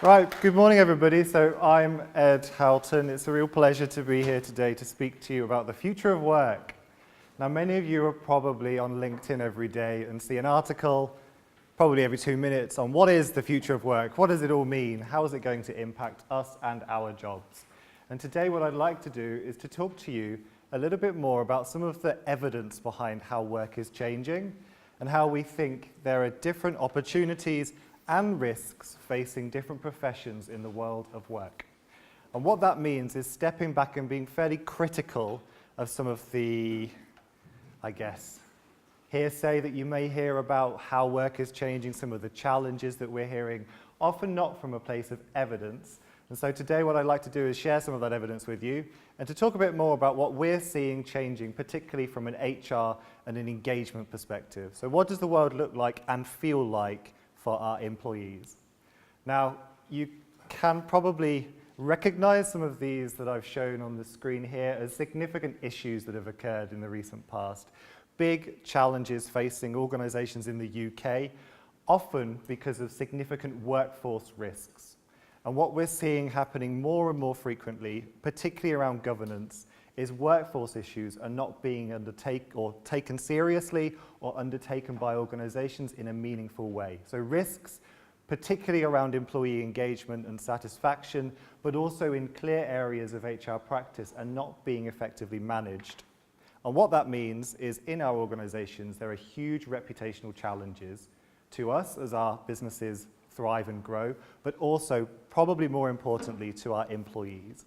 Right, good morning everybody. So I'm Ed Houghton. It's a real pleasure to be here today to speak to you about the future of work. Now many of you are probably on LinkedIn every day and see an article, probably every 2 minutes, on what is the future of work, what does it all mean, how is it going to impact us and our jobs. And today what I'd like to do is to talk to you a little bit more about some of the evidence behind how work is changing and how we think there are different opportunities and risks facing different professions in the world of work. And what that means is stepping back and being fairly critical of some of the, hearsay that you may hear about how work is changing, some of the challenges that we're hearing, often not from a place of evidence. And so today what I'd like to do is share some of that evidence with you and to talk a bit more about what we're seeing changing, particularly from an HR and an engagement perspective. So what does the world look like and feel like for our employees? Now, you can probably recognize some of these that I've shown on the screen here as significant issues that have occurred in the recent past. Big challenges facing organizations in the UK, often because of significant workforce risks. And what we're seeing happening more and more frequently, particularly around governance, is workforce issues are not being taken seriously or undertaken by organizations in a meaningful way. So risks, particularly around employee engagement and satisfaction, but also in clear areas of HR practice, are not being effectively managed. And what that means is in our organizations, there are huge reputational challenges to us as our businesses thrive and grow, but also, probably more importantly, to our employees.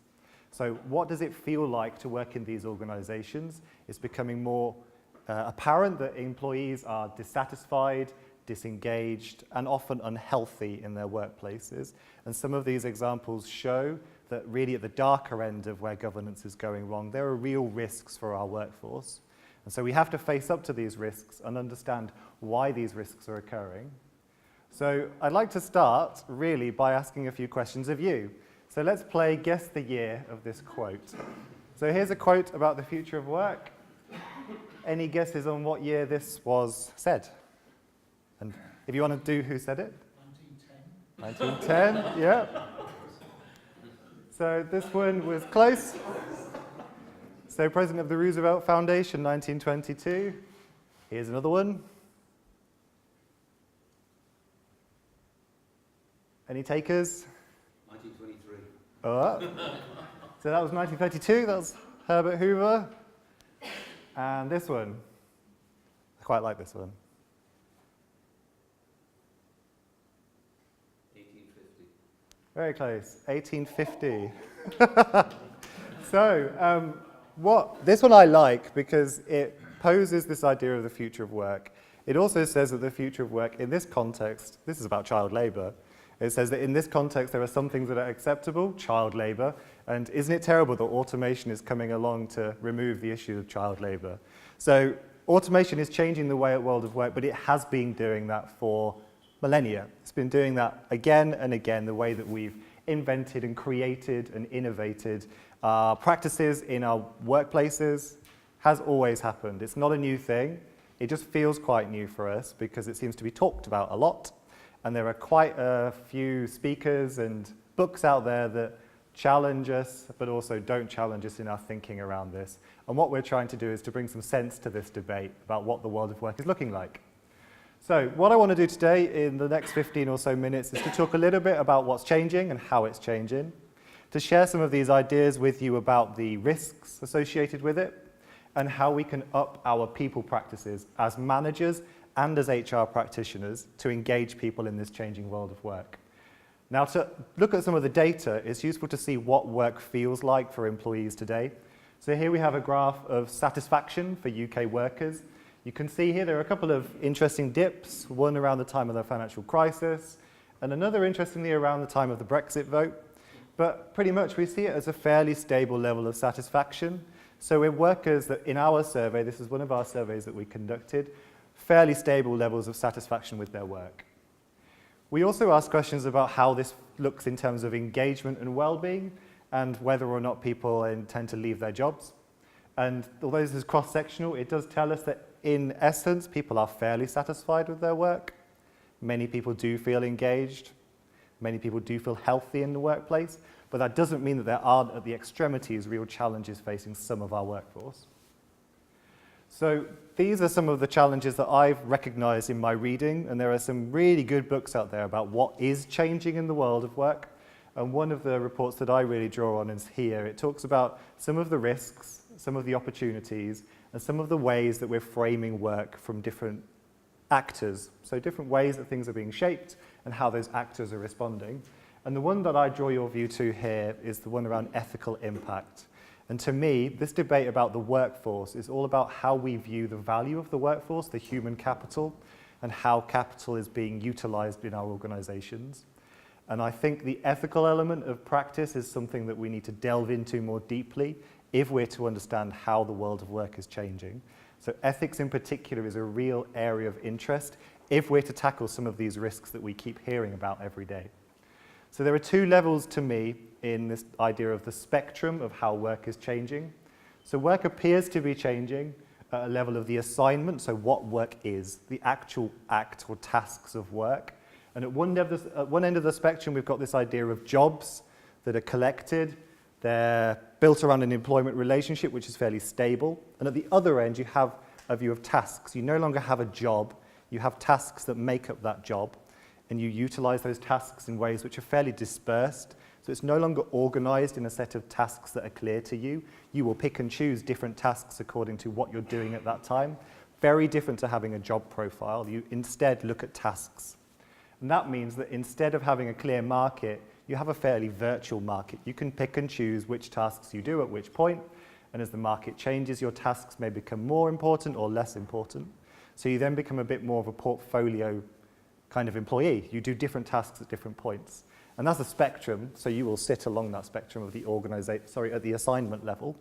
So what does it feel like to work in these organizations? It's becoming more apparent that employees are dissatisfied, disengaged, and often unhealthy in their workplaces. And some of these examples show that really at the darker end of where governance is going wrong, there are real risks for our workforce. And so we have to face up to these risks and understand why these risks are occurring. So I'd like to start really by asking a few questions of you. So let's play Guess the Year of this quote. So here's a quote about the future of work. Any guesses on what year this was said? And if you want to do who said it? 1910. 1910, yeah. So this one was close. So President of the Roosevelt Foundation, 1922. Here's another one. Any takers? 1923. Oh, so that was 1932, that was Herbert Hoover. And this one, I quite like this one. 1850. Very close, 1850. So, this one I like because it poses this idea of the future of work. It also says that the future of work in this context, this is about child labour, it says that in this context there are some things that are acceptable, child labour, and isn't it terrible that automation is coming along to remove the issue of child labour? So automation is changing the world of work, but it has been doing that for millennia. It's been doing that again and again, the way that we've invented and created and innovated practices in our workplaces has always happened. It's not a new thing. It just feels quite new for us because it seems to be talked about a lot. And there are quite a few speakers and books out there that challenge us, but also don't challenge us in our thinking around this. And what we're trying to do is to bring some sense to this debate about what the world of work is looking like. So what I want to do today in the next 15 or so minutes is to talk a little bit about what's changing and how it's changing, to share some of these ideas with you about the risks associated with it, and how we can up our people practices as managers and as HR practitioners to engage people in this changing world of work. Now, to look at some of the data, it's useful to see what work feels like for employees today. So here we have a graph of satisfaction for UK workers. You can see here there are a couple of interesting dips, one around the time of the financial crisis, and another interestingly around the time of the Brexit vote. But pretty much we see it as a fairly stable level of satisfaction. So we're workers that in our survey, this is one of our surveys that we conducted, fairly stable levels of satisfaction with their work. We also ask questions about how this looks in terms of engagement and well-being and whether or not people intend to leave their jobs. And although this is cross-sectional, it does tell us that in essence, people are fairly satisfied with their work. Many people do feel engaged. Many people do feel healthy in the workplace, but that doesn't mean that there aren't at the extremities real challenges facing some of our workforce. So these are some of the challenges that I've recognized in my reading, and there are some really good books out there about what is changing in the world of work. And one of the reports that I really draw on is here. It talks about some of the risks, some of the opportunities, and some of the ways that we're framing work from different actors. So different ways that things are being shaped and how those actors are responding. And the one that I draw your view to here is the one around ethical impact. And to me, this debate about the workforce is all about how we view the value of the workforce, the human capital, and how capital is being utilized in our organizations. And I think the ethical element of practice is something that we need to delve into more deeply if we're to understand how the world of work is changing. So ethics in particular is a real area of interest if we're to tackle some of these risks that we keep hearing about every day. So there are two levels to me in this idea of the spectrum of how work is changing. So work appears to be changing at a level of the assignment, so what work is, the actual act or tasks of work. And at one end of the spectrum, we've got this idea of jobs that are collected. They're built around an employment relationship, which is fairly stable. And at the other end, you have a view of tasks. You no longer have a job. You have tasks that make up that job. And you utilize those tasks in ways which are fairly dispersed. So it's no longer organized in a set of tasks that are clear to you. You will pick and choose different tasks according to what you're doing at that time. Very different to having a job profile. You instead look at tasks. And that means that instead of having a clear market, you have a fairly virtual market. You can pick and choose which tasks you do at which point, and as the market changes, your tasks may become more important or less important. So you then become a bit more of a portfolio kind of employee. You do different tasks at different points. And that's a spectrum, so you will sit along that spectrum of the at the assignment level.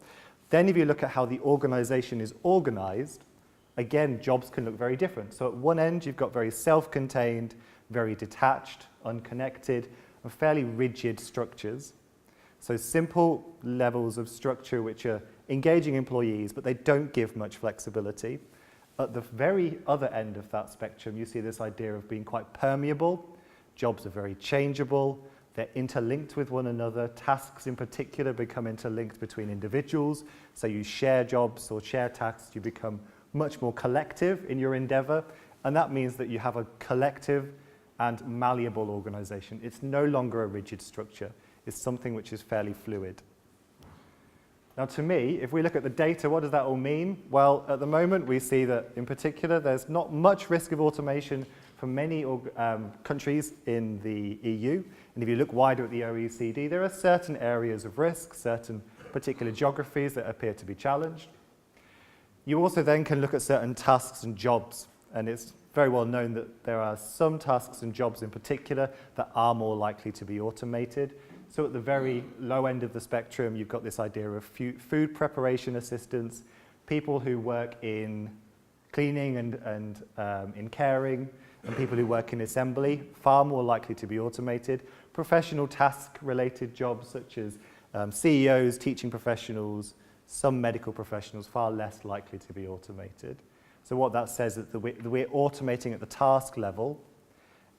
Then if you look at how the organization is organized, again, jobs can look very different. So at one end, you've got very self-contained, very detached, unconnected, and fairly rigid structures. So simple levels of structure which are engaging employees, but they don't give much flexibility. At the very other end of that spectrum, you see this idea of being quite permeable. Jobs are very changeable. They're interlinked with one another. Tasks in particular become interlinked between individuals. So you share jobs or share tasks, you become much more collective in your endeavor. And that means that you have a collective and malleable organization. It's no longer a rigid structure. It's something which is fairly fluid. Now, to me, if we look at the data, what does that all mean? Well, at the moment, we see that, in particular, there's not much risk of automation for many countries in the EU. And if you look wider at the OECD, there are certain areas of risk, certain particular geographies that appear to be challenged. You also then can look at certain tasks and jobs. And it's very well known that there are some tasks and jobs in particular that are more likely to be automated. So at the very low end of the spectrum, you've got this idea of food preparation assistants, people who work in cleaning and in caring, and people who work in assembly, far more likely to be automated. Professional task-related jobs such as CEOs, teaching professionals, some medical professionals, far less likely to be automated. So what that says is that we're automating at the task level,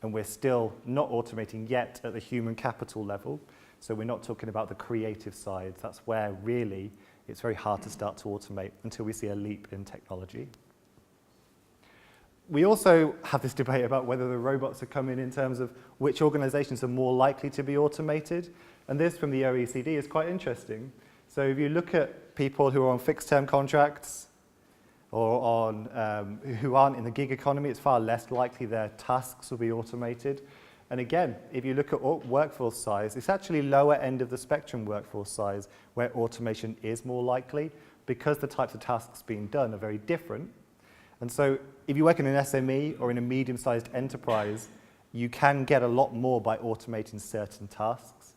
and we're still not automating yet at the human capital level. So we're not talking about the creative side. That's where really it's very hard to start to automate until we see a leap in technology. We also have this debate about whether the robots are coming in terms of which organizations are more likely to be automated. And this from the OECD is quite interesting. So if you look at people who are on fixed-term contracts or on who aren't in the gig economy, it's far less likely their tasks will be automated. And again, if you look at workforce size, it's actually lower end of the spectrum workforce size where automation is more likely because the types of tasks being done are very different. And so if you work in an SME or in a medium-sized enterprise, you can get a lot more by automating certain tasks.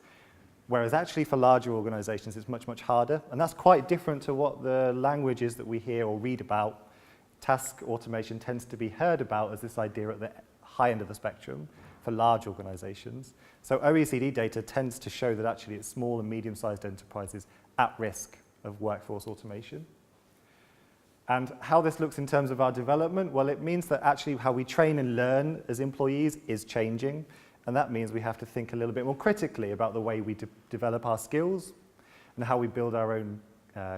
Whereas actually for larger organizations, it's much, much harder. And that's quite different to what the language is that we hear or read about. Task automation tends to be heard about as this idea at the high end of the spectrum for large organizations. So OECD data tends to show that actually it's small and medium-sized enterprises at risk of workforce automation. And how this looks in terms of our development, well, it means that actually how we train and learn as employees is changing. And that means we have to think a little bit more critically about the way we develop our skills and how we build our own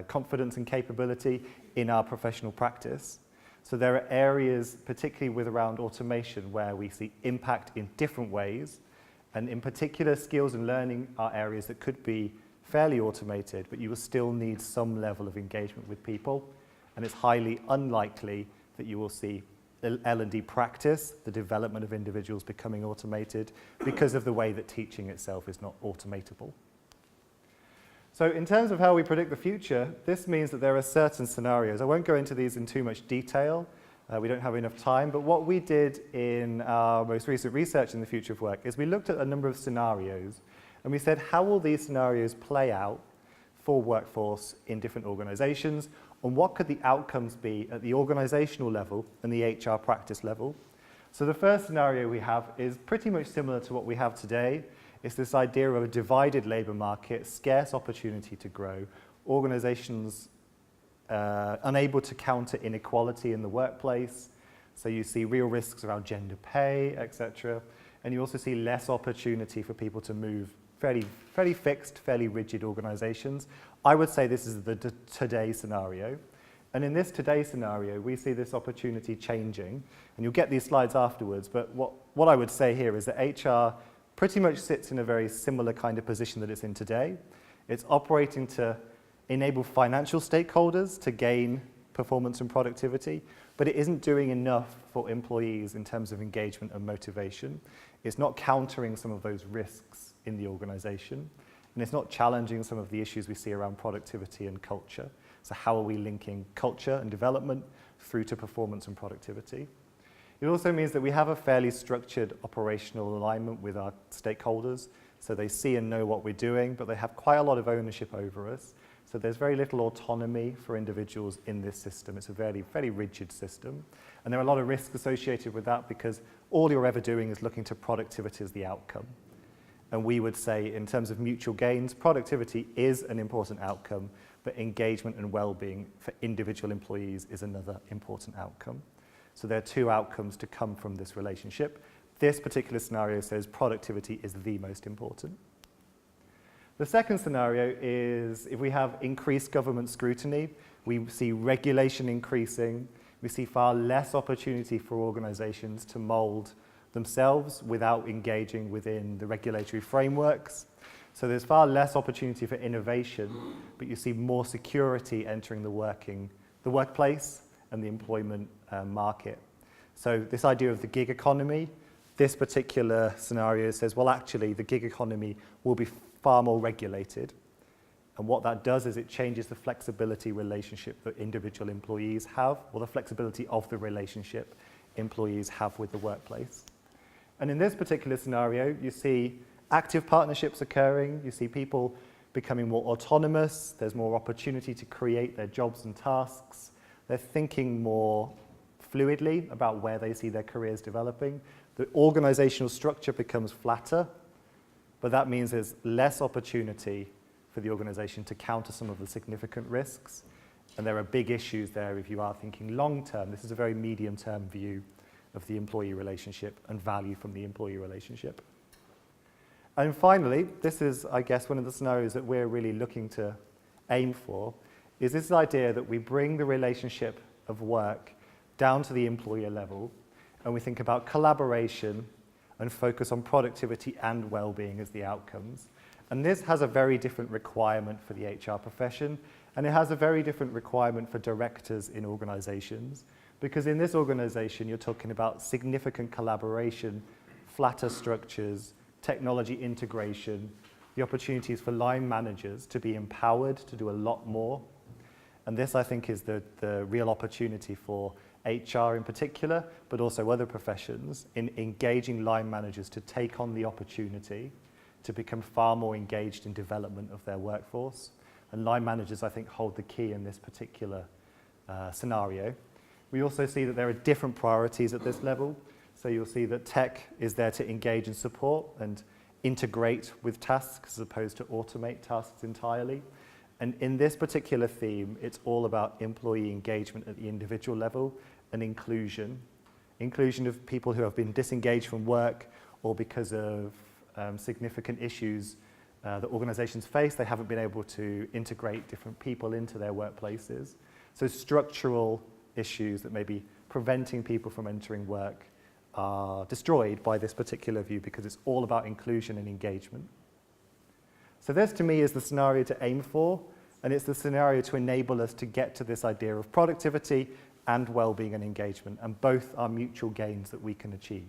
confidence and capability in our professional practice. So there are areas, particularly with around automation, where we see impact in different ways. And in particular, skills and learning are areas that could be fairly automated, but you will still need some level of engagement with people. And it's highly unlikely that you will see L&D practice, the development of individuals, becoming automated because of the way that teaching itself is not automatable. So in terms of how we predict the future, this means that there are certain scenarios. I won't go into these in too much detail. We don't have enough time. But what we did in our most recent research in the future of work is we looked at a number of scenarios. And we said, how will these scenarios play out for workforce in different organizations? And what could the outcomes be at the organizational level and the HR practice level? So the first scenario we have is pretty much similar to what we have today. It's this idea of a divided labor market, scarce opportunity to grow, organizations unable to counter inequality in the workplace. So you see real risks around gender pay, etc. And you also see less opportunity for people to move fairly fixed, fairly rigid organizations. I would say this is the today scenario. And in this today scenario, we see this opportunity changing. And you'll get these slides afterwards, but what I would say here is that HR pretty much sits in a very similar kind of position that it's in today. It's operating to enable financial stakeholders to gain performance and productivity, but it isn't doing enough for employees in terms of engagement and motivation. It's not countering some of those risks in the organization, and it's not challenging some of the issues we see around productivity and culture. So how are we linking culture and development through to performance and productivity? It also means that we have a fairly structured operational alignment with our stakeholders, so they see and know what we're doing, but they have quite a lot of ownership over us. So there's very little autonomy for individuals in this system. It's a very rigid system. And there are a lot of risks associated with that because all you're ever doing is looking to productivity as the outcome. And we would say, in terms of mutual gains, productivity is an important outcome, but engagement and well-being for individual employees is another important outcome. So there are two outcomes to come from this relationship. This particular scenario says productivity is the most important. The second scenario is if we have increased government scrutiny, we see regulation increasing, we see far less opportunity for organizations to mold themselves without engaging within the regulatory frameworks. So there's far less opportunity for innovation, but you see more security entering the workplace and the employment market. So this idea of the gig economy, this particular scenario says, well, actually, the gig economy will be far more regulated. And what that does is it changes the flexibility relationship that individual employees have, or the flexibility of the relationship employees have with the workplace. And in this particular scenario, you see active partnerships occurring, you see people becoming more autonomous, there's more opportunity to create their jobs and tasks, they're thinking more fluidly about where they see their careers developing. The organizational structure becomes flatter, but that means there's less opportunity for the organization to counter some of the significant risks. And there are big issues there if you are thinking long-term. This is a very medium-term view of the employee relationship and value from the employee relationship. And finally, this is, I guess, one of the scenarios that we're really looking to aim for, is this idea that we bring the relationship of work down to the employer level, and we think about collaboration and focus on productivity and well-being as the outcomes. And this has a very different requirement for the HR profession, and it has a very different requirement for directors in organizations, because in this organization, you're talking about significant collaboration, flatter structures, technology integration, the opportunities for line managers to be empowered to do a lot more. And this, I think, is the real opportunity for HR in particular, but also other professions, in engaging line managers to take on the opportunity to become far more engaged in development of their workforce. And line managers, I think, hold the key in this particular scenario. We also see that there are different priorities at this level. So you'll see that tech is there to engage and support and integrate with tasks as opposed to automate tasks entirely. And in this particular theme, it's all about employee engagement at the individual level and inclusion. Inclusion of people who have been disengaged from work or because of significant issues that organizations face, they haven't been able to integrate different people into their workplaces. So structural issues that may be preventing people from entering work are destroyed by this particular view because it's all about inclusion and engagement. So this to me is the scenario to aim for, and it's the scenario to enable us to get to this idea of productivity and well-being and engagement, and both are mutual gains that we can achieve.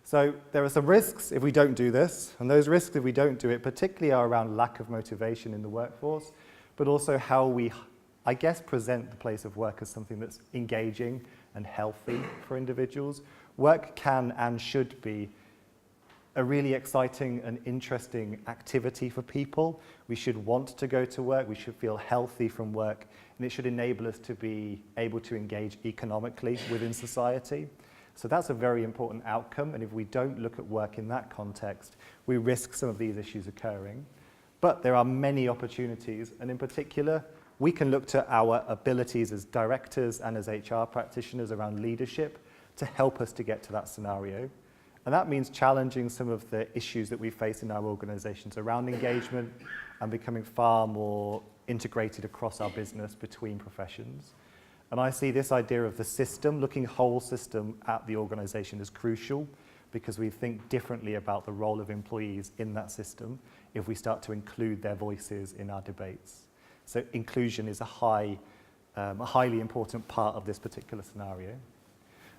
So there are some risks if we don't do this, and those risks if we don't do it particularly are around lack of motivation in the workforce, but also how we, I guess, present the place of work as something that's engaging and healthy for individuals. Work can and should be a really exciting and interesting activity for people. We should want to go to work, we should feel healthy from work, and it should enable us to be able to engage economically within society. So that's a very important outcome, and if we don't look at work in that context, we risk some of these issues occurring. But there are many opportunities, and in particular, we can look to our abilities as directors and as HR practitioners around leadership to help us to get to that scenario. And that means challenging some of the issues that we face in our organizations around engagement and becoming far more integrated across our business between professions. And I see this idea of the system, looking whole system at the organization as crucial because we think differently about the role of employees in that system if we start to include their voices in our debates. So inclusion is a highly important part of this particular scenario.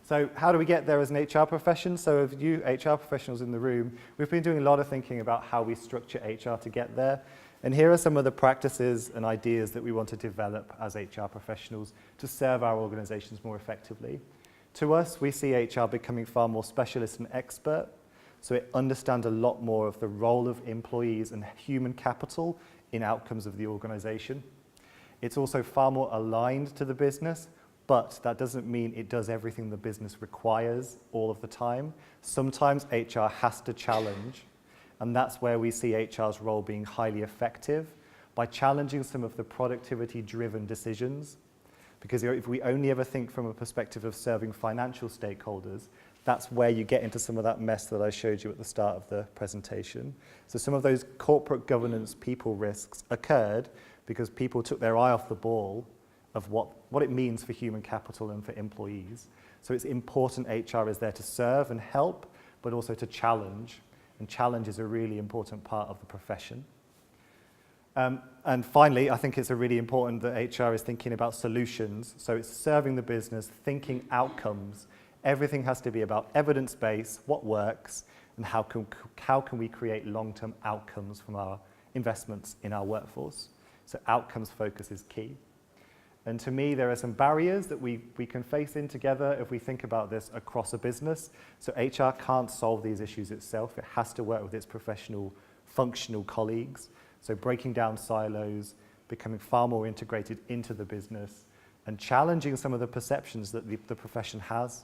So how do we get there as an HR profession? So of you HR professionals in the room, we've been doing a lot of thinking about how we structure HR to get there. And here are some of the practices and ideas that we want to develop as HR professionals to serve our organizations more effectively. To us, we see HR becoming far more specialist and expert, so it understands a lot more of the role of employees and human capital in outcomes of the organization. It's also far more aligned to the business, but that doesn't mean it does everything the business requires all of the time. Sometimes HR has to challenge, and that's where we see HR's role being highly effective by challenging some of the productivity-driven decisions. Because if we only ever think from a perspective of serving financial stakeholders, that's where you get into some of that mess that I showed you at the start of the presentation. So some of those corporate governance people risks occurred because people took their eye off the ball of what it means for human capital and for employees. So it's important HR is there to serve and help, but also to challenge. And challenge is a really important part of the profession. And finally, I think it's really important that HR is thinking about solutions. So it's serving the business, thinking outcomes. Everything has to be about evidence-based, what works, and how can we create long-term outcomes from our investments in our workforce. So outcomes focus is key. And to me, there are some barriers that we can face in together if we think about this across a business. So HR can't solve these issues itself. It has to work with its professional, functional colleagues. So breaking down silos, becoming far more integrated into the business, and challenging some of the perceptions that the profession has.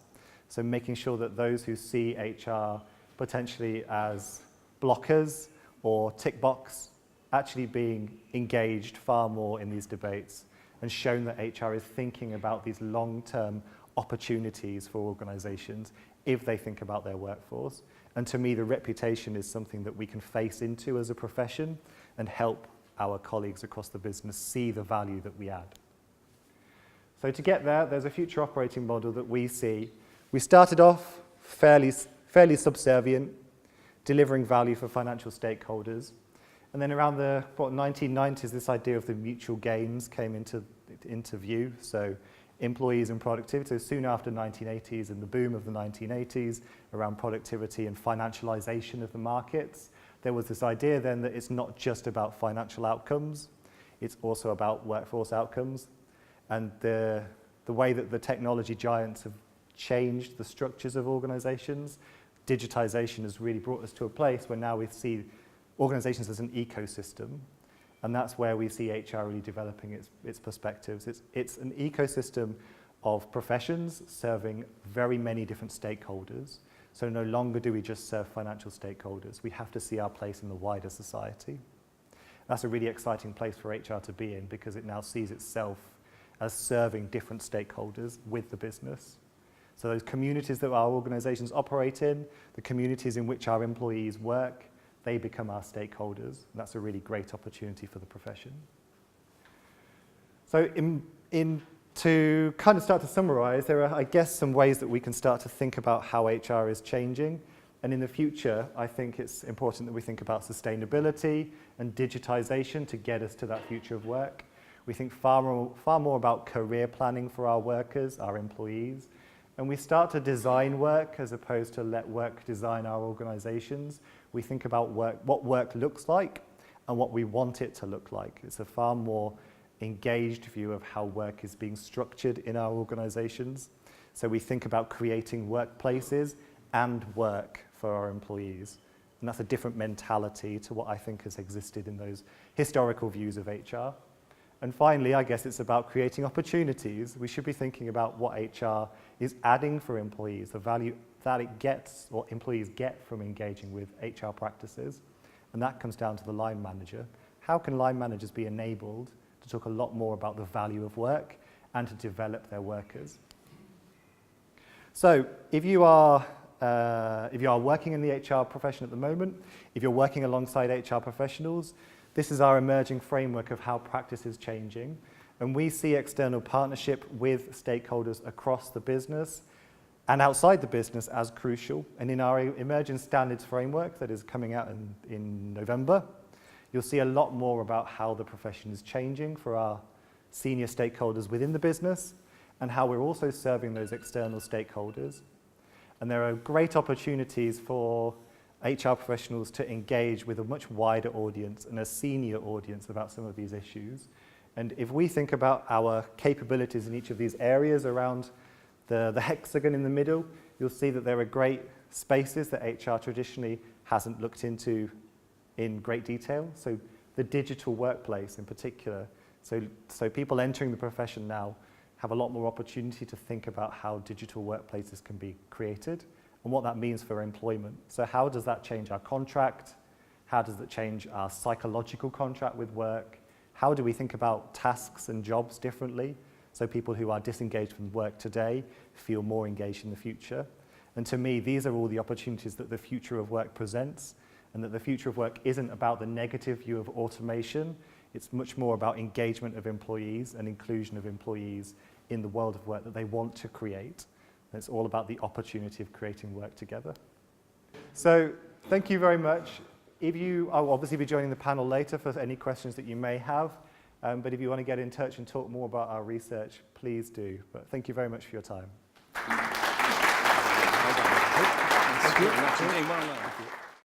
So making sure that those who see HR potentially as blockers or tick box, actually being engaged far more in these debates and shown that HR is thinking about these long-term opportunities for organizations if they think about their workforce. And to me, the reputation is something that we can face into as a profession and help our colleagues across the business see the value that we add. So to get there, there's a future operating model that we see. We started off fairly subservient, delivering value for financial stakeholders. And then around the 1990s, this idea of the mutual gains came into view. So employees and productivity. So soon after 1980s and the boom of the 1980s around productivity and financialization of the markets, there was this idea then that it's not just about financial outcomes, it's also about workforce outcomes. And the way that the technology giants have changed the structures of organizations, digitization has really brought us to a place where now we see organizations as an ecosystem, and that's where we see HR really developing its perspectives. It's an ecosystem of professions serving very many different stakeholders. So no longer do we just serve financial stakeholders. We have to see our place in the wider society. That's a really exciting place for HR to be in because it now sees itself as serving different stakeholders with the business. So those communities that our organizations operate in, the communities in which our employees work, they become our stakeholders. And that's a really great opportunity for the profession. So to kind of start to summarize, there are, I guess, some ways that we can start to think about how HR is changing. And in the future, I think it's important that we think about sustainability and digitization to get us to that future of work. We think far more about career planning for our workers, our employees. And we start to design work as opposed to let work design our organizations. We think about what work looks like and what we want it to look like. It's a far more engaged view of how work is being structured in our organizations. So we think about creating workplaces and work for our employees. And that's a different mentality to what I think has existed in those historical views of HR. And finally, I guess it's about creating opportunities. We should be thinking about what HR is adding for employees, the value that it gets or employees get from engaging with HR practices. And that comes down to the line manager. How can line managers be enabled to talk a lot more about the value of work and to develop their workers? So if you are working in the HR profession at the moment, if you're working alongside HR professionals, this is our emerging framework of how practice is changing. And we see external partnership with stakeholders across the business and outside the business as crucial. And in our emerging standards framework that is coming out in November, you'll see a lot more about how the profession is changing for our senior stakeholders within the business and how we're also serving those external stakeholders. And there are great opportunities for HR professionals to engage with a much wider audience and a senior audience about some of these issues. And if we think about our capabilities in each of these areas around the hexagon in the middle, you'll see that there are great spaces that HR traditionally hasn't looked into in great detail. So the digital workplace in particular. So people entering the profession now have a lot more opportunity to think about how digital workplaces can be created and what that means for employment. So how does that change our contract? How does it change our psychological contract with work? How do we think about tasks and jobs differently? So people who are disengaged from work today feel more engaged in the future. And to me, these are all the opportunities that the future of work presents, and that the future of work isn't about the negative view of automation. It's much more about engagement of employees and inclusion of employees in the world of work that they want to create. And it's all about the opportunity of creating work together. So thank you very much. I'll obviously be joining the panel later for any questions that you may have. But if you want to get in touch and talk more about our research, please do. But thank you very much for your time. Thank you.